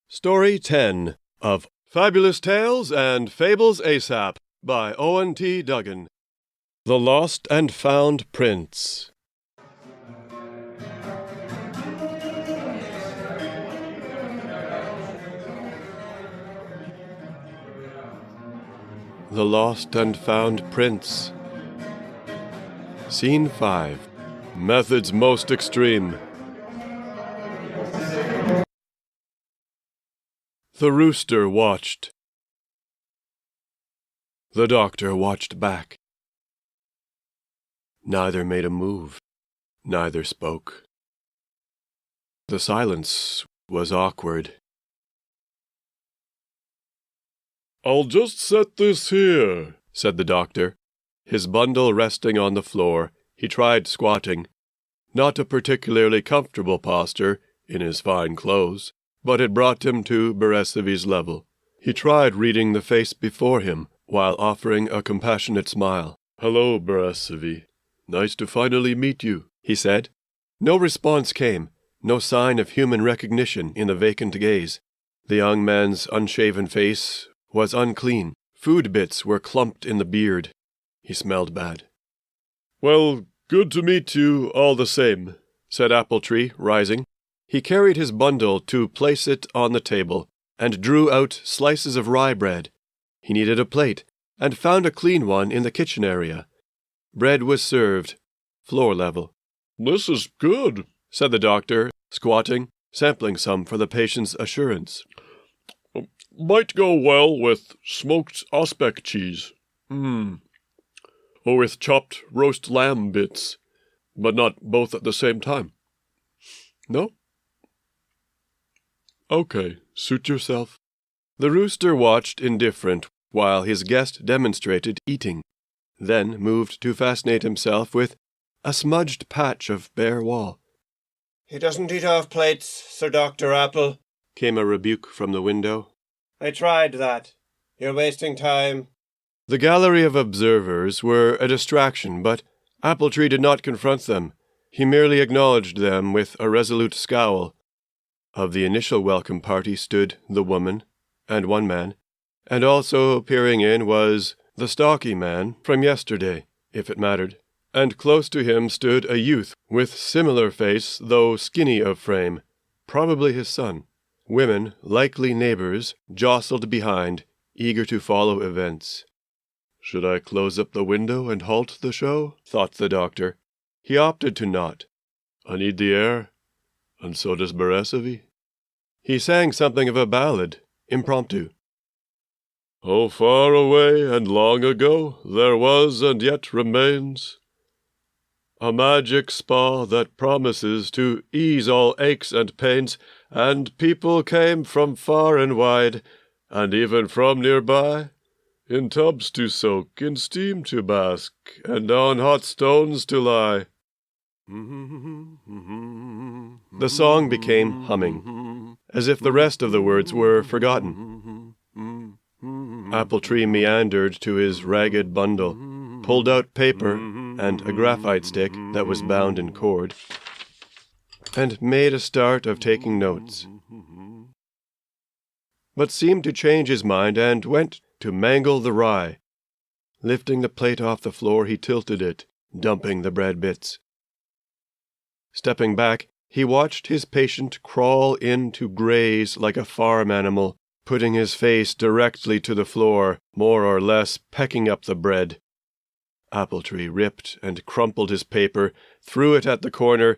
Story 10 of Fabulous Tales and Fables ASAP by Owen T Duggan. The Lost and Found Prince. The Lost and Found Prince. Scene 5. Methods most extreme. The rooster watched. The doctor watched back. Neither made a move. Neither spoke. The silence was awkward. "I'll just set this here," said the doctor. His bundle resting on the floor, he tried squatting. Not a particularly comfortable posture in his fine clothes, but it brought him to Beresevi's level. He tried reading the face before him, while offering a compassionate smile. "Hello, Beresevi. Nice to finally meet you," he said. No response came, no sign of human recognition in the vacant gaze. The young man's unshaven face was unclean. Food bits were clumped in the beard. He smelled bad. "Well, good to meet you all the same," said Appletree, rising. He carried his bundle to place it on the table, and drew out slices of rye bread. He needed a plate, and found a clean one in the kitchen area. Bread was served, floor level. "This is good," said the doctor, squatting, sampling some for the patient's assurance. "Might go well with smoked Auspeck cheese. Or with chopped roast lamb bits, but not both at the same time. No? Okay, suit yourself." The rooster watched indifferent while his guest demonstrated eating, then moved to fascinate himself with a smudged patch of bare wall. "He doesn't eat off plates, Sir Dr. Apple," came a rebuke from the window. "I tried that. You're wasting time." The gallery of observers were a distraction, but Appletree did not confront them. He merely acknowledged them with a resolute scowl. Of the initial welcome party stood the woman and one man, and also peering in was the stocky man from yesterday, if it mattered, and close to him stood a youth with similar face, though skinny of frame, probably his son. Women, likely neighbors, jostled behind, eager to follow events. "Should I close up the window and halt the show?" thought the doctor. He opted to not. "I need the air, and so does Beresevi." He sang something of a ballad, impromptu. "Oh, far away and long ago, there was and yet remains a magic spa that promises to ease all aches and pains, and people came from far and wide, and even from nearby, in tubs to soak, in steam to bask, and on hot stones to lie." The song became humming, as if the rest of the words were forgotten. Appletree meandered to his ragged bundle, pulled out paper and a graphite stick that was bound in cord, and made a start of taking notes, but seemed to change his mind and went to mangle the rye. Lifting the plate off the floor, he tilted it, dumping the bread bits. Stepping back, he watched his patient crawl in to graze like a farm animal, putting his face directly to the floor, more or less pecking up the bread. Appletree ripped and crumpled his paper, threw it at the corner,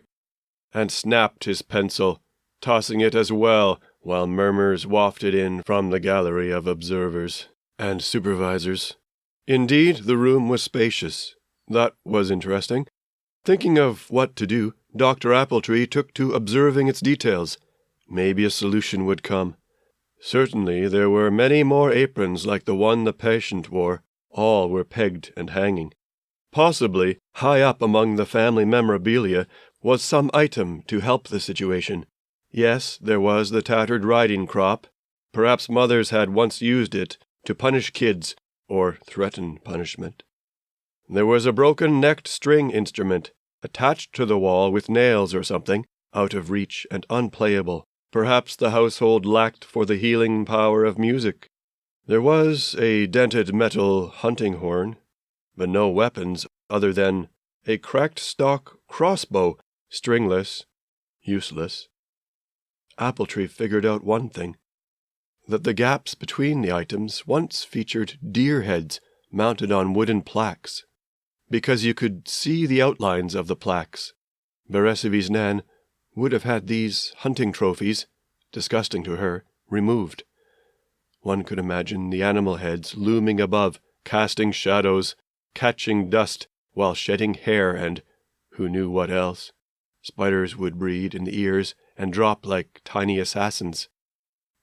and snapped his pencil, tossing it as well, while murmurs wafted in from the gallery of observers and supervisors. Indeed, the room was spacious. That was interesting. Thinking of what to do, Dr. Appletree took to observing its details. Maybe a solution would come. Certainly there were many more aprons like the one the patient wore. All were pegged and hanging. Possibly, high up among the family memorabilia was some item to help the situation. Yes, there was the tattered riding crop. Perhaps mothers had once used it to punish kids or threaten punishment. There was a broken-necked string instrument, attached to the wall with nails or something, out of reach and unplayable. Perhaps the household lacked for the healing power of music. There was a dented metal hunting horn, but no weapons other than a cracked stock crossbow, stringless, useless. Appletree figured out one thing, that the gaps between the items once featured deer heads mounted on wooden plaques, because you could see the outlines of the plaques. Beresevi's Nan would have had these hunting trophies, disgusting to her, removed. One could imagine the animal heads looming above, casting shadows, catching dust, while shedding hair and who knew what else. Spiders would breed in the ears and drop like tiny assassins.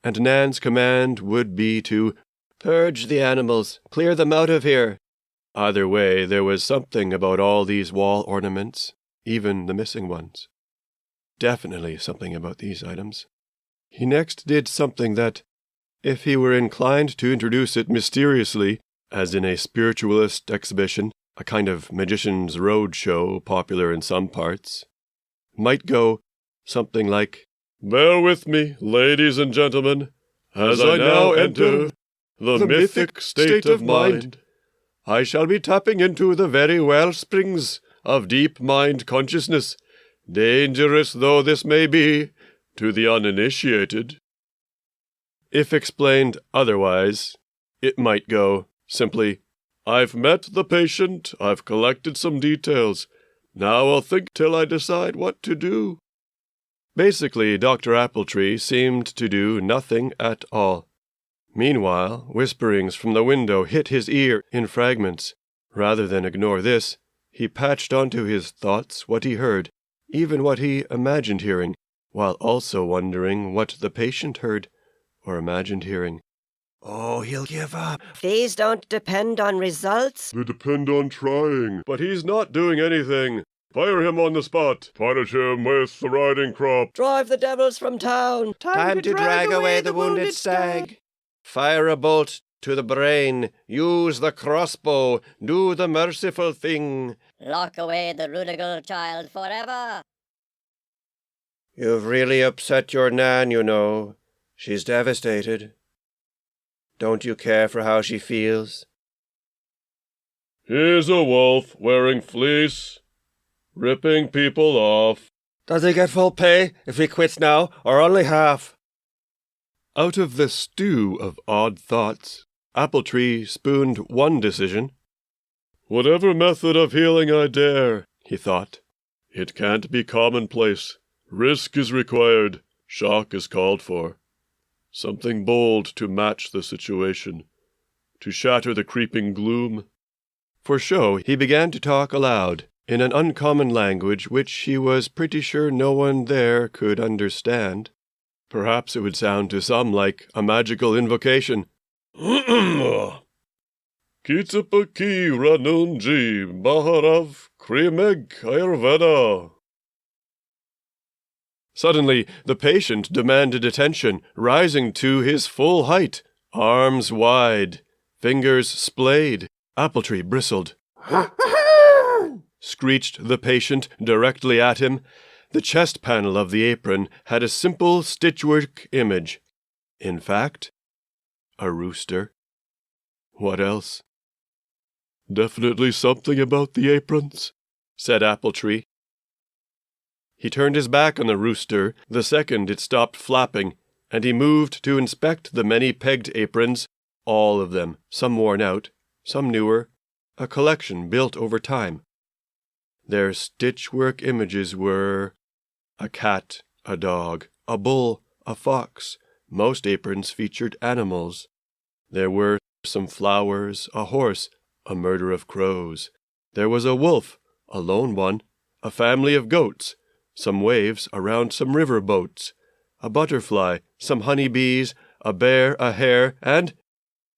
And Nan's command would be to purge the animals, clear them out of here. Either way, there was something about all these wall ornaments, even the missing ones. Definitely something about these items. He next did something that, if he were inclined to introduce it mysteriously, as in a spiritualist exhibition, a kind of magician's road show popular in some parts, might go something like, "Bear with me, ladies and gentlemen, as I now enter the mythic state of mind. I shall be tapping into the very wellsprings of deep mind consciousness, dangerous though this may be to the uninitiated." If explained otherwise, it might go simply, "I've met the patient, I've collected some details. Now I'll think till I decide what to do." Basically, Dr. Appletree seemed to do nothing at all. Meanwhile, whisperings from the window hit his ear in fragments. Rather than ignore this, he patched onto his thoughts what he heard, even what he imagined hearing, while also wondering what the patient heard or imagined hearing. Oh, he'll give up. These don't depend on results. They depend on trying. But he's not doing anything. Fire him on the spot. Punish him with the riding crop. Drive the devils from town. Time to drag away the wounded stag. Fire a bolt to the brain. Use the crossbow. Do the merciful thing. Lock away the Rudigal child forever. You've really upset your Nan, you know. She's devastated. Don't you care for how she feels? Here's a wolf wearing fleece, ripping people off. Does he get full pay if he quits now, or only half? Out of the stew of odd thoughts, Appletree spooned one decision. Whatever method of healing I dare, he thought. It can't be commonplace. Risk is required. Shock is called for. Something bold to match the situation, to shatter the creeping gloom. For show, he began to talk aloud, in an uncommon language which he was pretty sure no one there could understand. Perhaps it would sound to some like a magical invocation. Kitsapaki Ranunji Baharav Krimeg Ayurveda. Suddenly, the patient demanded attention, rising to his full height, arms wide, fingers splayed. Appletree bristled. Screeched the patient directly at him. The chest panel of the apron had a simple stitchwork image. In fact, a rooster. What else? "Definitely something about the aprons," said Appletree. He turned his back on the rooster the second it stopped flapping, and he moved to inspect the many pegged aprons, all of them, some worn out, some newer, a collection built over time. Their stitchwork images were a cat, a dog, a bull, a fox. Most aprons featured animals. There were some flowers, a horse, a murder of crows. There was a wolf, a lone one, a family of goats, some waves around some river boats, a butterfly, some honey bees, a bear, a hare, and—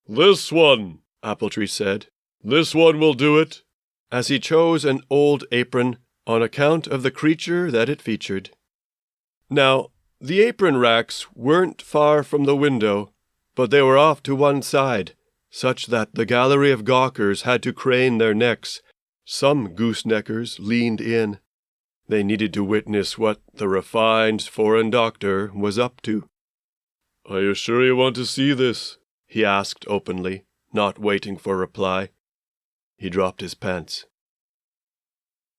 "This one," Appletree said. "This one will do it," as he chose an old apron on account of the creature that it featured. Now, the apron racks weren't far from the window, but they were off to one side, such that the gallery of gawkers had to crane their necks. Some gooseneckers leaned in. They needed to witness what the refined foreign doctor was up to. "Are you sure you want to see this?" he asked openly, not waiting for reply. He dropped his pants.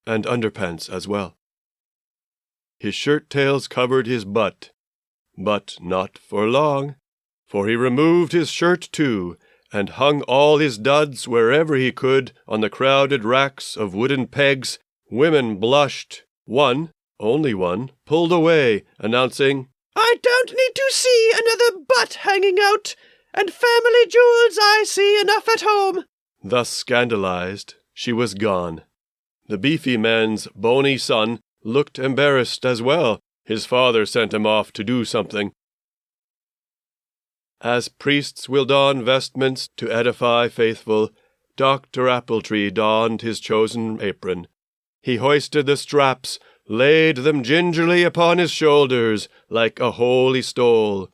And underpants as well. His shirt-tails covered his butt, but not for long, for he removed his shirt too, and hung all his duds wherever he could on the crowded racks of wooden pegs. Women blushed. One, only one, pulled away, announcing, "I don't need to see another butt hanging out, and family jewels I see enough at home." Thus scandalized, she was gone. The beefy man's bony son looked embarrassed as well. His father sent him off to do something. As priests will don vestments to edify faithful, Dr. Appletree donned his chosen apron. He hoisted the straps, laid them gingerly upon his shoulders like a holy stole.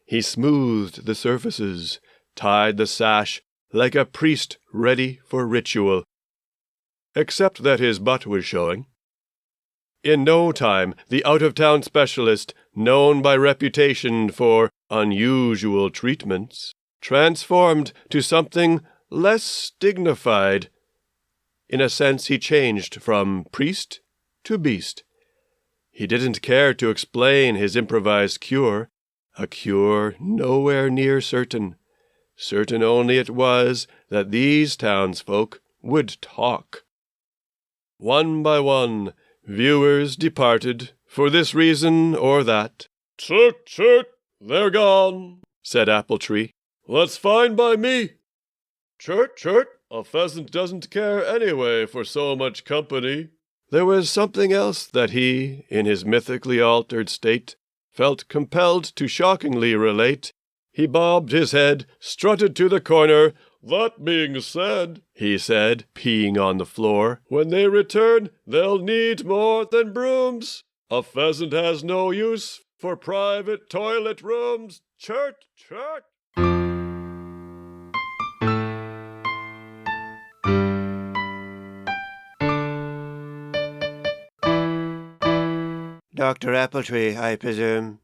He smoothed the surfaces, tied the sash like a priest ready for ritual. Except that his butt was showing. In no time, the out-of-town specialist, known by reputation for unusual treatments, transformed to something less dignified. In a sense, he changed from priest to beast. He didn't care to explain his improvised cure, a cure nowhere near certain. Certain only it was that these townsfolk would talk. One by one, viewers departed, for this reason or that. "Chut, chut, they're gone," said Appletree. "That's fine by me. Chut, chut, a pheasant doesn't care anyway for so much company." There was something else that he, in his mythically altered state, felt compelled to shockingly relate. He bobbed his head, strutted to the corner. "That being said," he said, peeing on the floor, "when they return, they'll need more than brooms. A pheasant has no use for private toilet rooms. Chut, chut." Dr. Appletree, I presume.